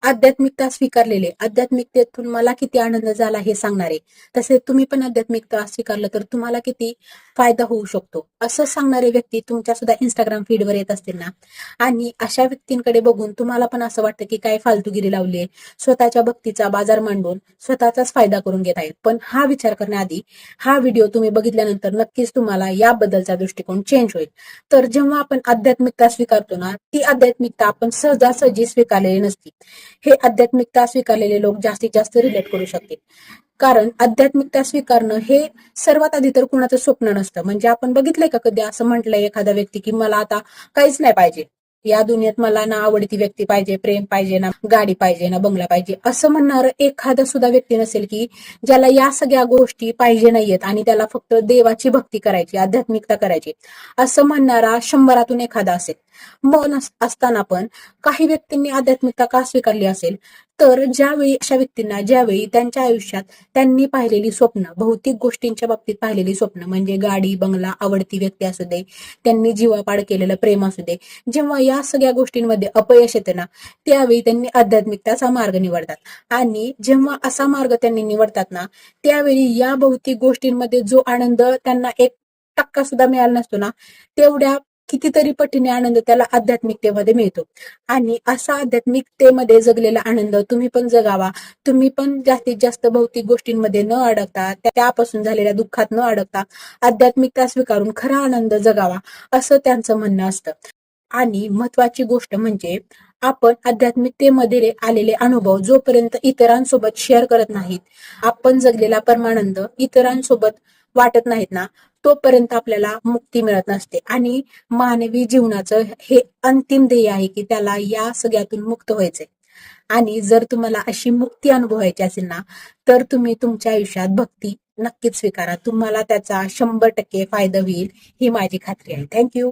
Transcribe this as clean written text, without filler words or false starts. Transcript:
आध्यात्मिकता स्वीकारलेले, आध्यात्मिकतेतून मला किती आनंद झाला हे सांगणारे, तसे तुम्ही पण आध्यात्मिकता स्वीकारलं तर तुम्हाला किती फायदा होऊ शकतो असं सांगणारे व्यक्ती तुमच्या सुद्धा इंस्टाग्राम फीडवर येत असतील ना, आणि अशा व्यक्तींकडे बघून तुम्हाला पण असं वाटतं की काय फालतूगिरी लावली, स्वतःच्या भक्तीचा बाजार मांडून स्वतःचाच फायदा करून घेत आहेत. पण हा विचार करण्याआधी हा व्हिडिओ तुम्ही बघितल्यानंतर नक्कीच तुम्हाला याबद्दलचा दृष्टिकोन चेंज होईल. तर जेव्हा आपण आध्यात्मिकता स्वीकारतो ना, ती आध्यात्मिकता आपण सहजासहजी स्वीकारलेली नसती. हे आध्यात्मिकता स्वीकारलेले लोक जास्तीत जास्त रिलेट करू शकतील. कारण आध्यात्मिकता स्वीकारणं हे सर्वात आधी तर कुणाचं स्वप्न नसतं. म्हणजे आपण बघितलंय का कधी असं म्हटलंय एखादा व्यक्ती की मला आता काहीच नाही पाहिजे या दुनियेत, मला ना आवडती व्यक्ती पाहिजे, प्रेम पाहिजे, ना गाडी पाहिजे, ना बंगला पाहिजे, असं म्हणणारं एखादा सुद्धा व्यक्ती नसेल की ज्याला या सगळ्या गोष्टी पाहिजे नाहीयेत आणि त्याला फक्त देवाची भक्ती करायची, आध्यात्मिकता करायची, असं म्हणणारा 100 एखादा असेल. मग असताना पण काही व्यक्तींनी आध्यात्मिकता का स्वीकारली असेल, तर ज्यावेळी अशा व्यक्तींना, ज्यावेळी त्यांच्या आयुष्यात त्यांनी पाहिलेली स्वप्न, भौतिक गोष्टींच्या बाबतीत पाहिलेली स्वप्न म्हणजे गाडी, बंगला, आवडती व्यक्ती असू दे, त्यांनी जीवापाड केलेलं प्रेम असू दे, जेव्हा या सगळ्या गोष्टींमध्ये अपयश येते ना, त्यावेळी त्यांनी आध्यात्मिकताचा मार्ग निवडतात. आणि जेव्हा असा मार्ग त्यांनी निवडतात ना, त्यावेळी या भौतिक गोष्टींमध्ये जो आनंद त्यांना 1% सुद्धा मिळाला नसतो ना, तेवढ्या कितीतरी पटीने आनंद त्याला आध्यात्मिकतेमध्ये मिळतो. आणि असा आध्यात्मिकतेमध्ये जगलेला आनंद तुम्ही पण जगावा. तुम्ही पण जास्तीत जास्त भौतिक गोष्टींमध्ये न अडकता, त्यापासून झालेल्या दुःखात न अडकता आध्यात्मिकता स्वीकारून खरा आनंद जगावा, असं त्यांचं म्हणणं असतं. आणि महत्वाची गोष्ट म्हणजे आपण आध्यात्मिकतेमध्ये आलेले अनुभव जोपर्यंत इतरांसोबत शेअर करत नाहीत, आपण जगलेला परमानंद इतरांसोबत वाटत नाहीत ना, तोपर्यंत आपल्याला मुक्ती मिळत नसते. आणि मानवी जीवनाचं हे अंतिम ध्येय आहे की त्याला या सगळ्यातून मुक्त व्हायचंय. आणि जर तुम्हाला अशी मुक्ती अनुभवायची असेल ना, तर तुम्ही तुमच्या आयुष्यात भक्ती नक्कीच स्वीकारा. तुम्हाला त्याचा 100% फायदा होईल, ही माझी खात्री आहे. थँक्यू.